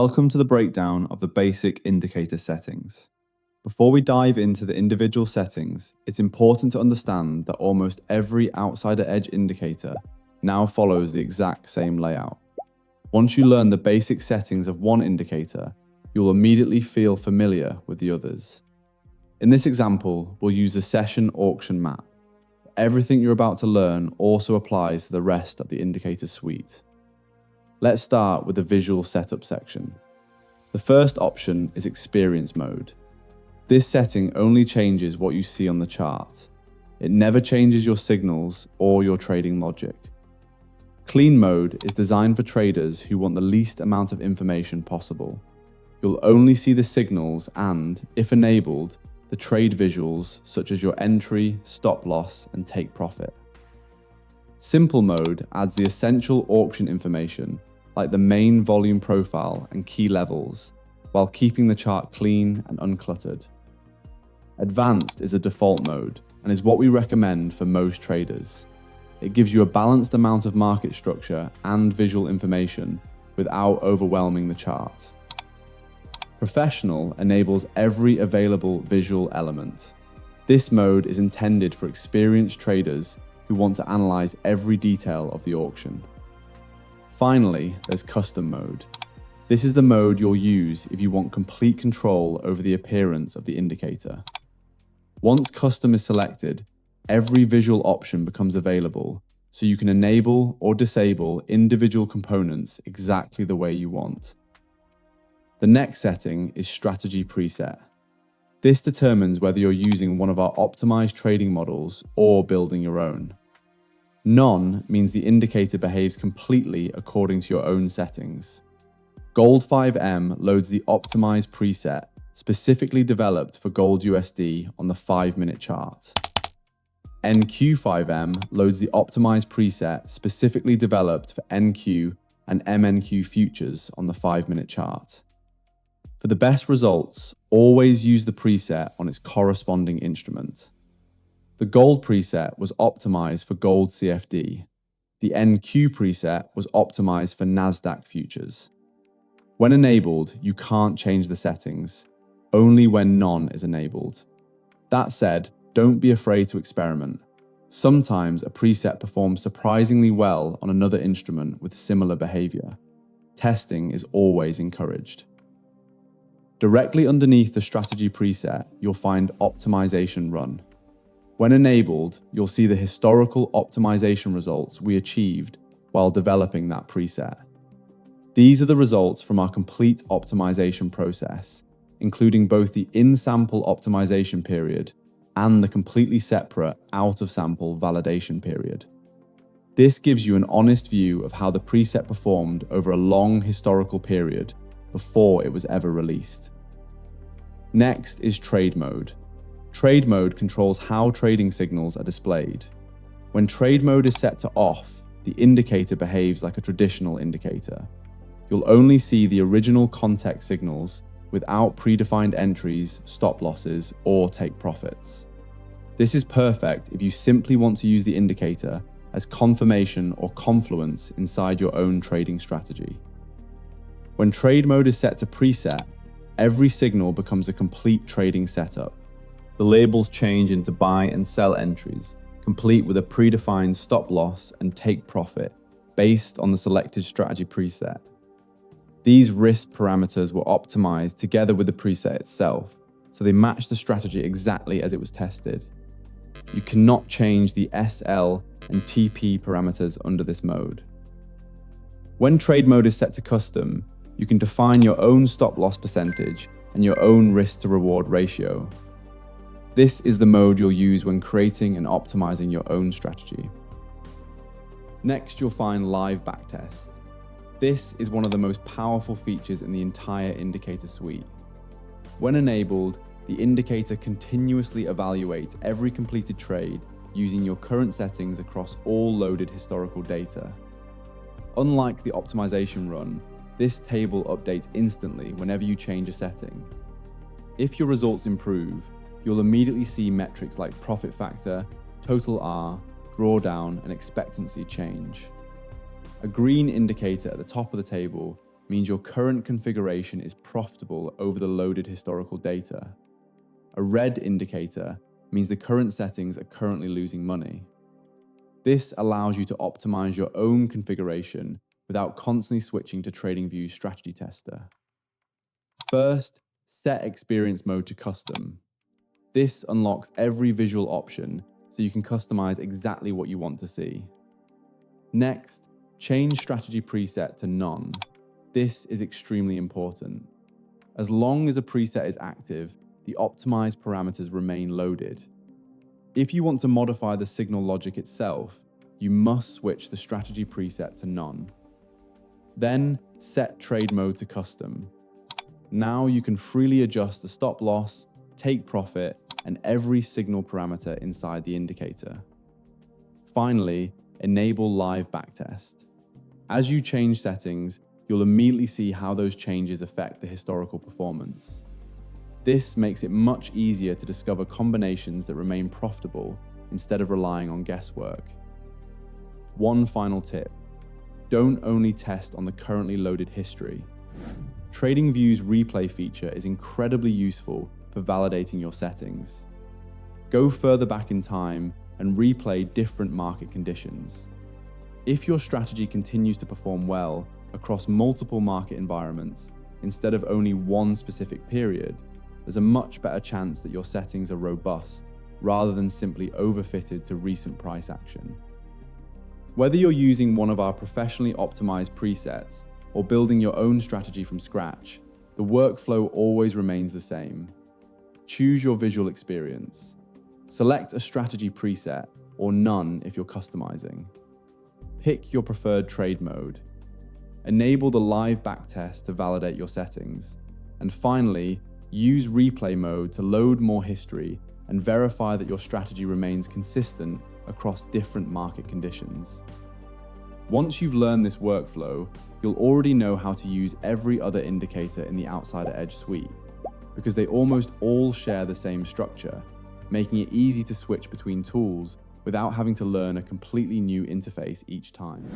Welcome to the breakdown of the basic indicator settings. Before we dive into the individual settings, it's important to understand that almost every outsider edge indicator now follows the exact same layout. Once you learn the basic settings of one indicator, you'll immediately feel familiar with the others. In this example, we'll use the session auction map. Everything you're about to learn also applies to the rest of the indicator suite. Let's start with the visual setup section. The first option is experience mode. This setting only changes what you see on the chart. It never changes your signals or your trading logic. Clean mode is designed for traders who want the least amount of information possible. You'll only see the signals and, if enabled, the trade visuals such as your entry, stop loss, and take profit. Simple mode adds the essential auction information like the main volume profile and key levels, while keeping the chart clean and uncluttered. Advanced is a default mode and is what we recommend for most traders. It gives you a balanced amount of market structure and visual information without overwhelming the chart. Professional enables every available visual element. This mode is intended for experienced traders who want to analyze every detail of the auction. Finally, there's custom mode. This is the mode you'll use if you want complete control over the appearance of the indicator. Once custom is selected, every visual option becomes available, so you can enable or disable individual components exactly the way you want. The next setting is strategy preset. This determines whether you're using one of our optimized trading models or building your own. None means the indicator behaves completely according to your own settings. Gold 5M loads the optimized preset specifically developed for Gold USD on the 5-minute chart. NQ5M loads the optimized preset specifically developed for NQ and MNQ futures on the 5-minute chart. For the best results, always use the preset on its corresponding instrument. The gold preset was optimized for gold CFD. The NQ preset was optimized for NASDAQ futures. When enabled, you can't change the settings, only when none is enabled. That said, don't be afraid to experiment. Sometimes a preset performs surprisingly well on another instrument with similar behavior. Testing is always encouraged. Directly underneath the strategy preset, you'll find optimization run. When enabled, you'll see the historical optimization results we achieved while developing that preset. These are the results from our complete optimization process, including both the in-sample optimization period and the completely separate out-of-sample validation period. This gives you an honest view of how the preset performed over a long historical period before it was ever released. Next is trade mode. Trade mode controls how trading signals are displayed. When trade mode is set to off, the indicator behaves like a traditional indicator. You'll only see the original context signals without predefined entries, stop losses, or take profits. This is perfect if you simply want to use the indicator as confirmation or confluence inside your own trading strategy. When trade mode is set to preset, every signal becomes a complete trading setup. The labels change into buy and sell entries, complete with a predefined stop loss and take profit based on the selected strategy preset. These risk parameters were optimized together with the preset itself, so they match the strategy exactly as it was tested. You cannot change the SL and TP parameters under this mode. When trade mode is set to custom, you can define your own stop loss percentage and your own risk to reward ratio. This is the mode you'll use when creating and optimizing your own strategy. Next, you'll find live backtest. This is one of the most powerful features in the entire indicator suite. When enabled, the indicator continuously evaluates every completed trade using your current settings across all loaded historical data. Unlike the optimization run, this table updates instantly whenever you change a setting. If your results improve, you'll immediately see metrics like profit factor, total R, drawdown, and expectancy change. A green indicator at the top of the table means your current configuration is profitable over the loaded historical data. A red indicator means the current settings are currently losing money. This allows you to optimize your own configuration without constantly switching to TradingView's strategy tester. First, set experience mode to custom. This unlocks every visual option so you can customize exactly what you want to see. Next, change strategy preset to none. This is extremely important. As long as a preset is active, the optimized parameters remain loaded. If you want to modify the signal logic itself, you must switch the strategy preset to none. Then, set trade mode to custom. Now you can freely adjust the stop loss, take profit, and every signal parameter inside the indicator. Finally, enable live backtest. As you change settings, you'll immediately see how those changes affect the historical performance. This makes it much easier to discover combinations that remain profitable instead of relying on guesswork. One final tip: don't only test on the currently loaded history. TradingView's replay feature is incredibly useful for validating your settings. Go further back in time and replay different market conditions. If your strategy continues to perform well across multiple market environments instead of only one specific period, there's a much better chance that your settings are robust rather than simply overfitted to recent price action. Whether you're using one of our professionally optimized presets or building your own strategy from scratch, the workflow always remains the same. Choose your visual experience. Select a strategy preset, or none if you're customizing. Pick your preferred trade mode. Enable the live backtest to validate your settings. And finally, use replay mode to load more history and verify that your strategy remains consistent across different market conditions. Once you've learned this workflow, you'll already know how to use every other indicator in the Outsider Edge suite, because they almost all share the same structure, making it easy to switch between tools without having to learn a completely new interface each time.